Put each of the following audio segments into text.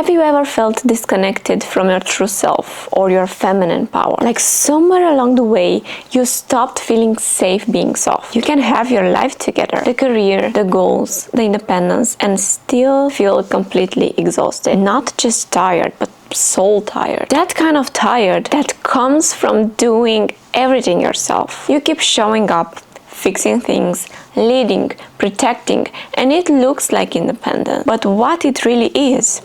Have you ever felt disconnected from your true self or your feminine power? Like somewhere along the way, you stopped feeling safe being soft. You can have your life together, the career, the goals, the independence, and still feel completely exhausted. Not just tired, but soul tired. That kind of tired that comes from doing everything yourself. You keep showing up, fixing things, leading, protecting, and it looks like independence. But what it really is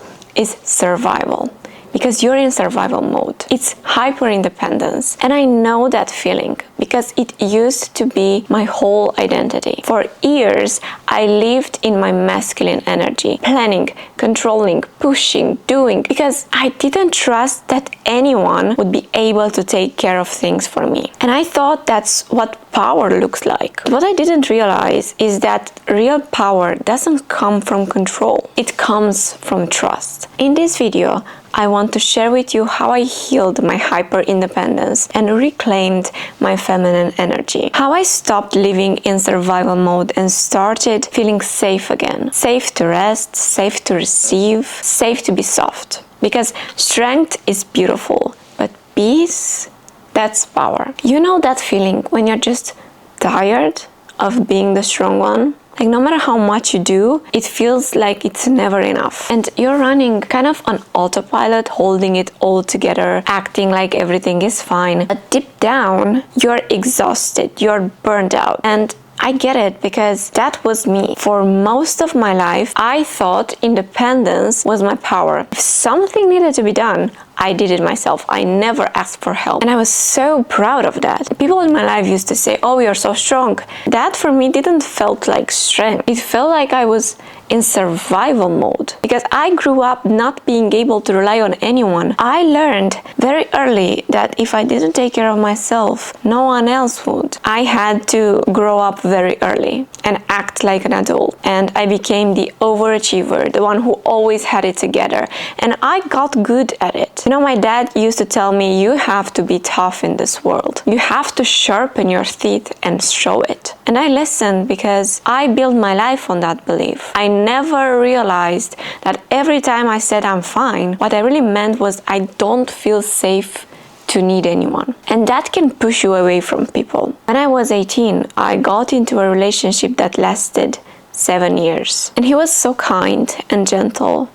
survival. Because you're in survival mode. It's hyper independence. And I know that feeling because it used to be my whole identity. For years, I lived in my masculine energy, planning, controlling, pushing, doing, because I didn't trust that anyone would be able to take care of things for me. And I thought that's what power looks like. What I didn't realize is that real power doesn't come from control. It comes from trust. In this video, I want to share with you how I healed my hyper-independence and reclaimed my feminine energy. How I stopped living in survival mode and started feeling safe again. Safe to rest, safe to receive, safe to be soft. Because strength is beautiful, but peace, that's power. You know that feeling when you're just tired of being the strong one? Like no matter how much you do, it feels like it's never enough. And you're running kind of on autopilot, holding it all together, acting like everything is fine. But deep down, you're exhausted, you're burned out. And I get it because that was me. For most of my life, I thought independence was my power. If something needed to be done, I did it myself. I never asked for help. And I was so proud of that. People in my life used to say, "Oh, you're so strong." That for me didn't felt like strength. It felt like I was in survival mode. Because I grew up not being able to rely on anyone. I learned very early that if I didn't take care of myself, no one else would. I had to grow up very early and act like an adult. And I became the overachiever, the one who always had it together. And I got good at it. You know, my dad used to tell me, you have to be tough in this world. You have to sharpen your teeth and show it. And I listened because I built my life on that belief. I never realized that every time I said I'm fine, what I really meant was I don't feel safe to need anyone. And that can push you away from people. When I was 18, I got into a relationship that lasted 7 years. And he was so kind and gentle,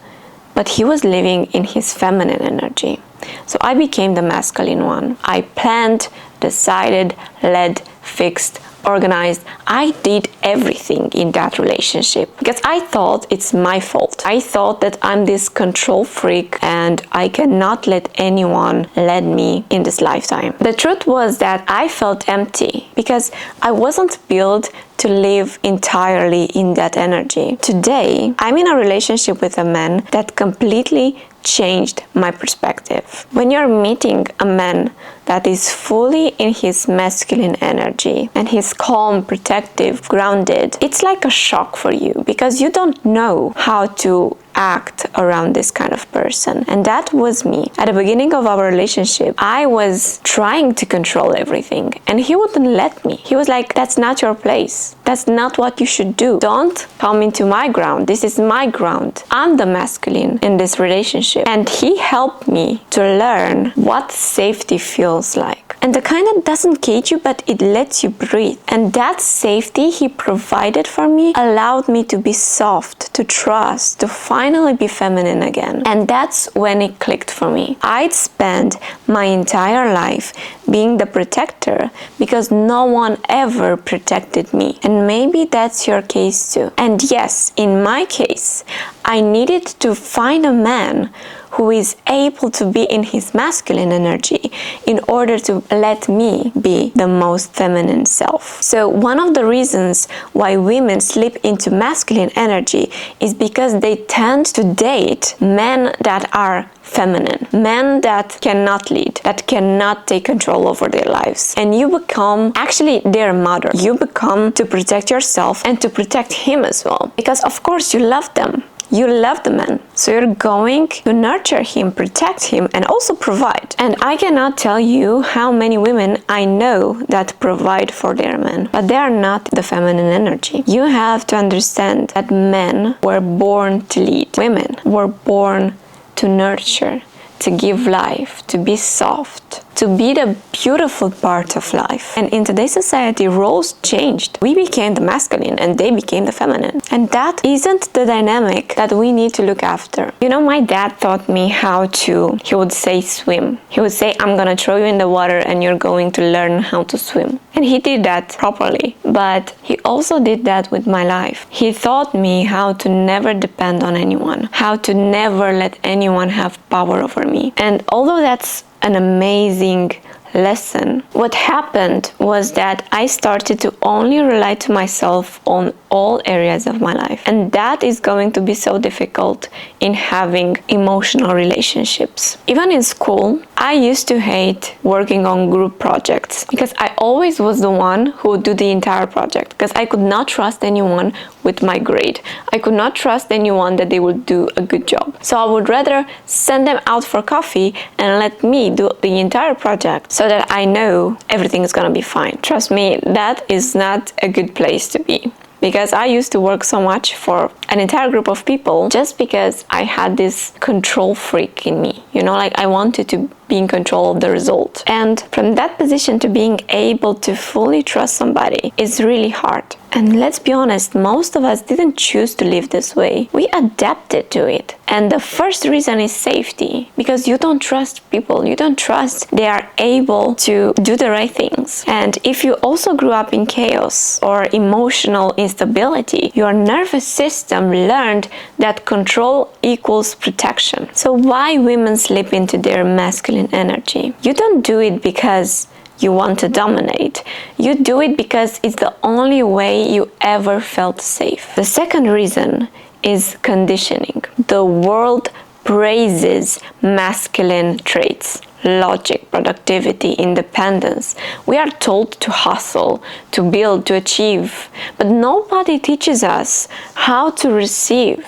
but he was living in his feminine energy. So I became the masculine one. I planned, decided, led, fixed, organized. I did everything in that relationship because I thought it's my fault. I thought that I'm this control freak and I cannot let anyone lead me in this lifetime. The truth was that I felt empty because I wasn't built to live entirely in that energy. Today, I'm in a relationship with a man that completely changed my perspective. When you're meeting a man that is fully in his masculine energy and he's calm, protective, grounded, it's like a shock for you because you don't know how to act around this kind of person. And that was me. At the beginning of our relationship, I was trying to control everything and he wouldn't let me. He was like, "That's not your place. That's not what you should do. Don't come into my ground. This is my ground. I'm the masculine in this relationship." And he helped me to learn what safety feels like. And the kind that doesn't cage you, but it lets you breathe. And that safety he provided for me allowed me to be soft, to trust, to finally be feminine again. And that's when it clicked for me. I'd spent my entire life being the protector because no one ever protected me. And maybe that's your case too. And yes, in my case, I needed to find a man who is able to be in his masculine energy in order to let me be the most feminine self. So one of the reasons why women slip into masculine energy is because they tend to date men that are feminine, men that cannot lead, that cannot take control over their lives. And you become actually their mother. You become to protect yourself and to protect him as well. Because of course you love them. You love the man, so you're going to nurture him, protect him, and also provide. And I cannot tell you how many women I know that provide for their men, but they are not the feminine energy. You have to understand that men were born to lead. Women were born to nurture, to give life, to be soft, to be the beautiful part of life. And in today's society, roles changed. We became the masculine and they became the feminine. And that isn't the dynamic that we need to look after. You know, my dad taught me how to, he would say swim. He would say, I'm gonna throw you in the water and you're going to learn how to swim. And he did that properly. But he also did that with my life. He taught me how to never depend on anyone, how to never let anyone have power over me. And although that's an amazing lesson, what happened was that I started to only rely to myself on all areas of my life. And that is going to be so difficult in having emotional relationships. Even in school, I used to hate working on group projects because I always was the one who would do the entire project because I could not trust anyone with my grade. I could not trust anyone that they would do a good job. So I would rather send them out for coffee and let me do the entire project so that I know everything is gonna be fine. Trust me, that is not a good place to be. Because I used to work so much for an entire group of people just because I had this control freak in me. You know, like I wanted to be in control of the result. And from that position to being able to fully trust somebody is really hard. And let's be honest, most of us didn't choose to live this way. We adapted to it. And the first reason is safety. Because you don't trust people. You don't trust they are able to do the right things. And if you also grew up in chaos or emotional instability, your nervous system learned that control equals protection. So why women slip into their masculine energy? You don't do it because you want to dominate. You do it because it's the only way you ever felt safe. The second reason is conditioning. The world praises masculine traits: logic, productivity, independence. We are told to hustle, to build, to achieve, but nobody teaches us how to receive,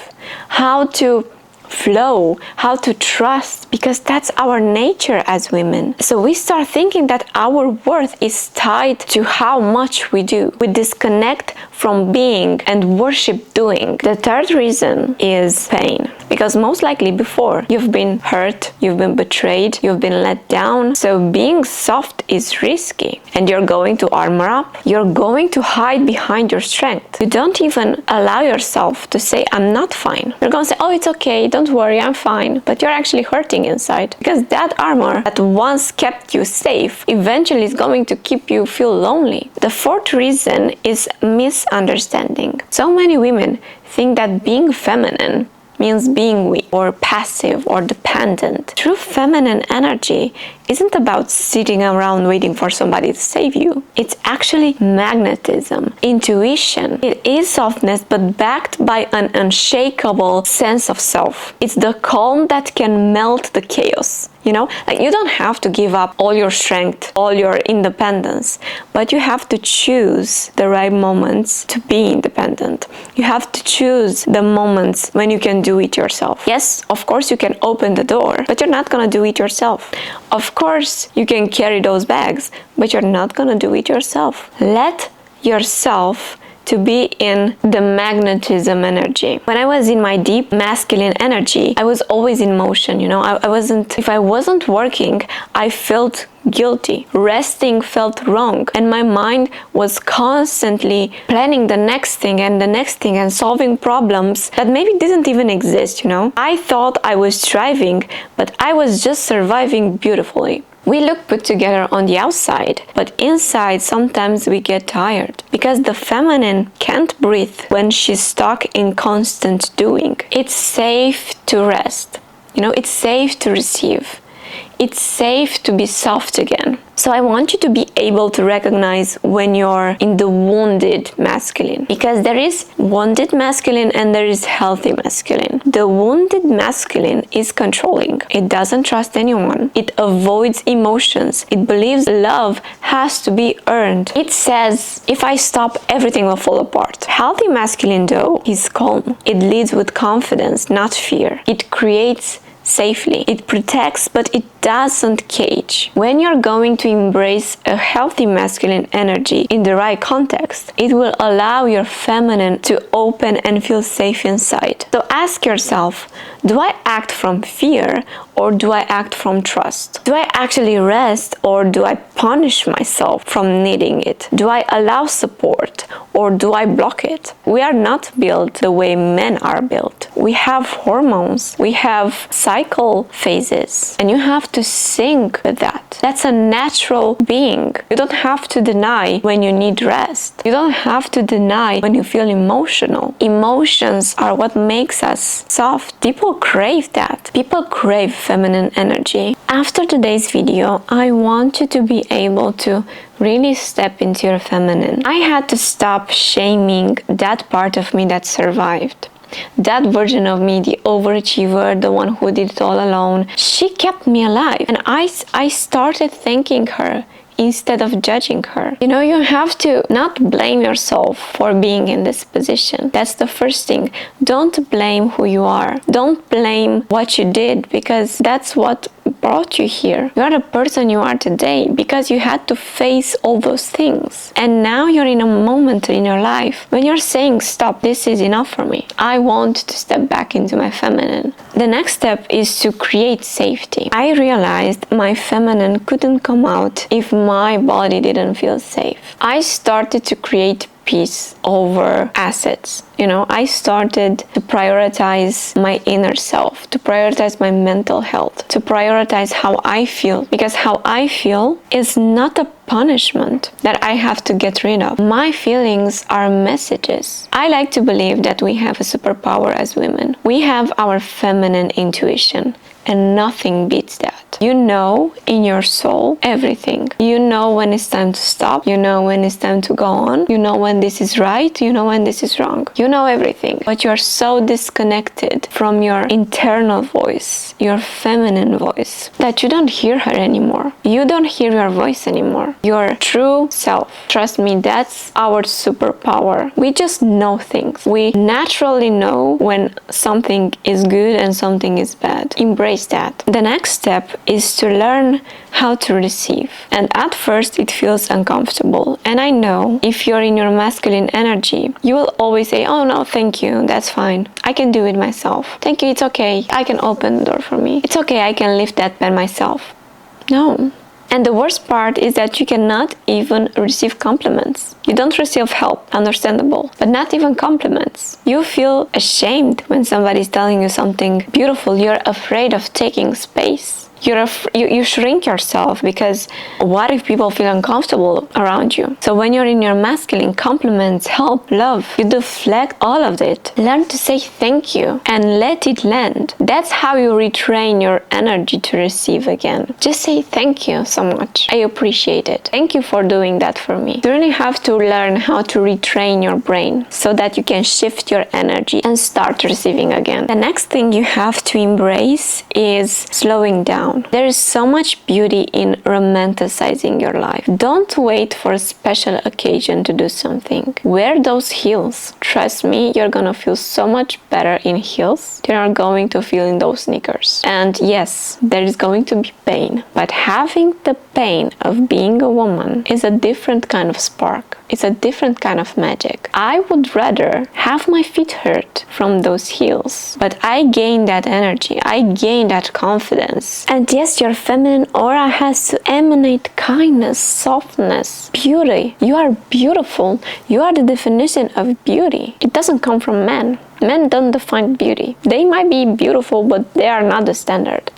how to flow, how to trust, because that's our nature as women. So we start thinking that our worth is tied to how much we do. We disconnect from being and worship doing. The third reason is pain, because most likely before you've been hurt, you've been betrayed, you've been let down. So being soft is risky, and you're going to armor up. You're going to hide behind your strength. You don't even allow yourself to say, I'm not fine. You're going to say, oh, it's okay, don't worry, I'm fine. But you're actually hurting inside, because that armor that once kept you safe eventually is going to keep you feel lonely. The fourth reason is misunderstanding. So many women think that being feminine means being weak or passive or dependent. True feminine energy isn't about sitting around waiting for somebody to save you. It's actually magnetism, intuition. It is softness, but backed by an unshakable sense of self. It's the calm that can melt the chaos. You know, like you don't have to give up all your strength, all your independence, but you have to choose the right moments to be independent. You have to choose the moments when you can do it yourself. Yes, of course you can open the door, but you're not gonna do it yourself. Of course you can carry those bags, but you're not gonna do it yourself. Let yourself to be in the magnetism energy. When I was in my deep masculine energy, I was always in motion, you know. If I wasn't working, I felt guilty. Resting felt wrong, and my mind was constantly planning the next thing and solving problems that maybe didn't even exist, you know. I thought I was thriving, but I was just surviving beautifully. We look put together on the outside, but inside sometimes we get tired because the feminine can't breathe when she's stuck in constant doing. It's safe to rest. You know, it's safe to receive. It's safe to be soft again. So I want you to be able to recognize when you're in the wounded masculine, because there is wounded masculine and there is healthy masculine. The wounded masculine is controlling. It doesn't trust anyone. It avoids emotions. It believes love has to be earned. It says, if I stop, everything will fall apart. Healthy masculine, though, is calm. It leads with confidence, not fear. It creates safely. It protects, but it doesn't cage. When you're going to embrace a healthy masculine energy in the right context, it will allow your feminine to open and feel safe inside. So ask yourself, do I act from fear or do I act from trust? Do I actually rest or do I punish myself from needing it? Do I allow support or do I block it? We are not built the way men are built. We have hormones, we have cycle phases, and you have to sync with that. That's a natural being. You don't have to deny when you need rest. You don't have to deny when you feel emotional. Emotions are what makes us soft. People crave that. People crave feminine energy. After today's video, I want you to be able to really step into your feminine. I had to stop shaming that part of me that survived. That version of me, the overachiever, the one who did it all alone, she kept me alive. And I started thanking her instead of judging her. You know, you have to not blame yourself for being in this position. That's the first thing. Don't blame who you are. Don't blame what you did, because that's what brought you here. You are the person you are today because you had to face all those things. And now you're in a moment in your life when you're saying, stop, this is enough for me. I want to step back into my feminine. The next step is to create safety. I realized my feminine couldn't come out if my body didn't feel safe. I started to create peace over assets. You know, I started to prioritize my inner self, to prioritize my mental health, to prioritize how I feel, because how I feel is not a punishment that I have to get rid of. My feelings are messages. I like to believe that we have a superpower as women. We have our feminine intuition, and nothing beats that. You know in your soul everything. You know when it's time to stop. You know when it's time to go on. You know when this is right. You know when this is wrong. You know everything. But you're so disconnected from your internal voice, your feminine voice, that you don't hear her anymore. You don't hear your voice anymore. Your true self. Trust me, that's our superpower. We just know things. We naturally know when something is good and something is bad. Embrace that. The next step is to learn how to receive. And at first it feels uncomfortable. And I know if you're in your masculine energy, you will always say, oh no, thank you, that's fine. I can do it myself. Thank you, it's okay. I can open the door for me. It's okay, I can lift that pen myself. No. And the worst part is that you cannot even receive compliments. You don't receive help, understandable, but not even compliments. You feel ashamed when somebody's telling you something beautiful. You're afraid of taking space. You shrink yourself because what if people feel uncomfortable around you? So when you're in your masculine, compliments, help, love, you deflect all of it. Learn to say thank you and let it land. That's how you retrain your energy to receive again. Just say thank you so much. I appreciate it. Thank you for doing that for me. You really have to learn how to retrain your brain so that you can shift your energy and start receiving again. The next thing you have to embrace is slowing down. There is so much beauty in romanticizing your life. Don't wait for a special occasion to do something. Wear those heels. Trust me, you're gonna feel so much better in heels than you're going to feel in those sneakers. And yes, there is going to be pain, but having the pain of being a woman is a different kind of spark. It's a different kind of magic. I would rather have my feet hurt from those heels, but I gain that energy. I gain that confidence. And yes, your feminine aura has to emanate kindness, softness, beauty. You are beautiful. You are the definition of beauty. It doesn't come from men. Men don't define beauty. They might be beautiful, but they are not the standard.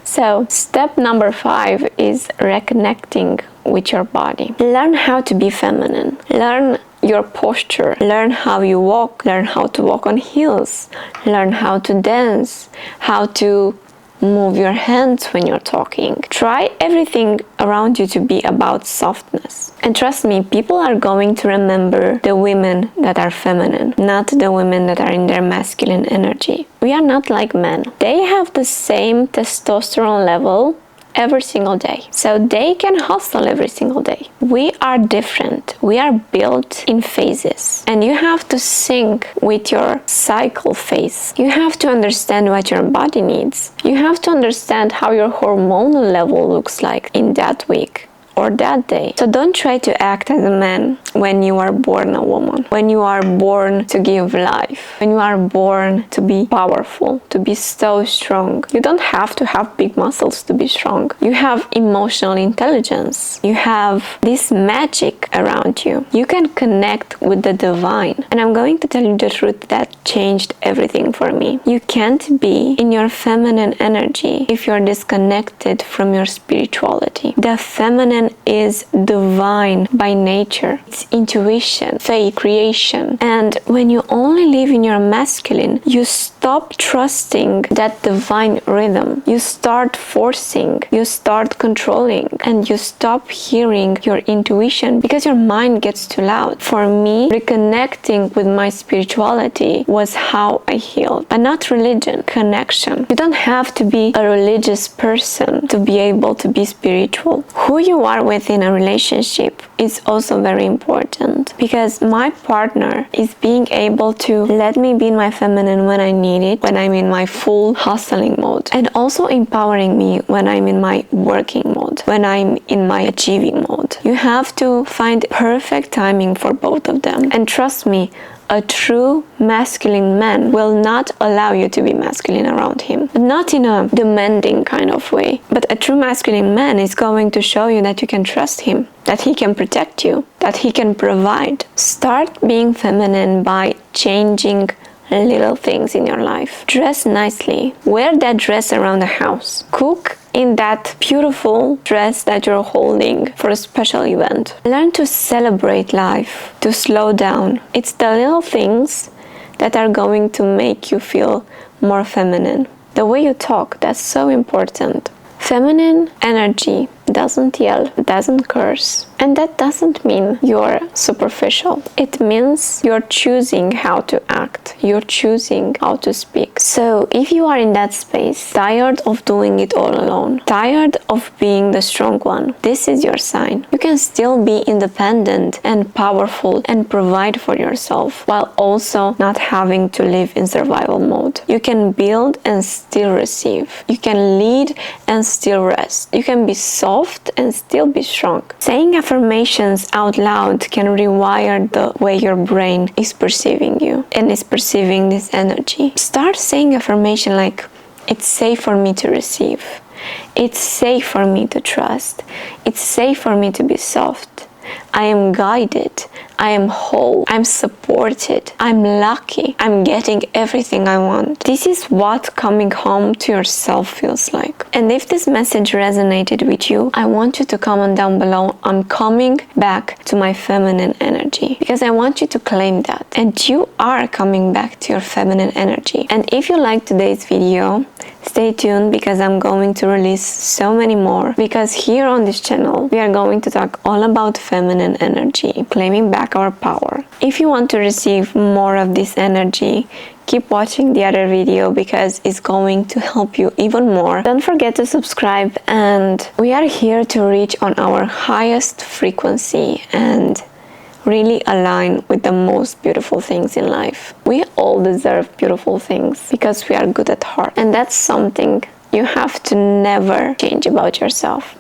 So step number 5 is reconnecting with your body. Learn how to be feminine. Learn your posture. Learn how you walk. Learn how to walk on heels. Learn how to dance. How to move your hands when you're talking. Try everything around you to be about softness. And trust me, people are going to remember the women that are feminine, not the women that are in their masculine energy. We are not like men. They have the same testosterone level every single day. So they can hustle every single day. We are different. We are built in phases. And you have to sync with your cycle phase. You have to understand what your body needs. You have to understand how your hormonal level looks like in that week or that day. So don't try to act as a man when you are born a woman, when you are born to give life, when you are born to be powerful, to be so strong. You don't have to have big muscles to be strong. You have emotional intelligence. You have this magic around you. You can connect with the divine. And I'm going to tell you the truth that changed everything for me. You can't be in your feminine energy if you're disconnected from your spirituality. The feminine is divine by nature. It's intuition, faith, creation. And when you only live in your masculine, you stop trusting that divine rhythm. You start forcing, you start controlling, and you stop hearing your intuition because your mind gets too loud. For me, reconnecting with my spirituality was how I healed. But not religion, connection. You don't have to be a religious person to be able to be spiritual. Who you are within a relationship is also very important, because my partner is being able to let me be in my feminine when I need it, when I'm in my full hustling mode, and also empowering me when I'm in my working mode, when I'm in my achieving mode. You have to find perfect timing for both of them. And trust me, a true masculine man will not allow you to be masculine around him. Not in a demanding kind of way, but a true masculine man is going to show you that you can trust him, that he can protect you, that he can provide. Start being feminine by changing little things in your life. Dress nicely. Wear that dress around the house. Cook in that beautiful dress that you're holding for a special event. Learn to celebrate life, to slow down. It's the little things that are going to make you feel more feminine. The way you talk, that's so important. Feminine energy doesn't yell, doesn't curse. And that doesn't mean you're superficial. It means you're choosing how to act. You're choosing how to speak. So if you are in that space, tired of doing it all alone, tired of being the strong one, this is your sign. You can still be independent and powerful and provide for yourself while also not having to live in survival mode. You can build and still receive. You can lead and still rest. You can be soft and still be strong. Saying affirmations out loud can rewire the way your brain is perceiving you and is perceiving this energy. Start saying affirmation like, it's safe for me to receive. It's safe for me to trust. It's safe for me to be soft. I am guided. I am whole. I'm supported. I'm lucky. I'm getting everything I want. This is what coming home to yourself feels like. And if this message resonated with you, I want you to comment down below, I'm coming back to my feminine energy. Because I want you to claim that. And you are coming back to your feminine energy. And if you liked today's video, stay tuned because I'm going to release so many more. Because here on this channel, we are going to talk all about feminine energy, claiming back our power. If you want to receive more of this energy, keep watching the other video because it's going to help you even more. Don't forget to subscribe, and we are here to reach on our highest frequency and really align with the most beautiful things in life. We all deserve beautiful things because we are good at heart, and that's something you have to never change about yourself.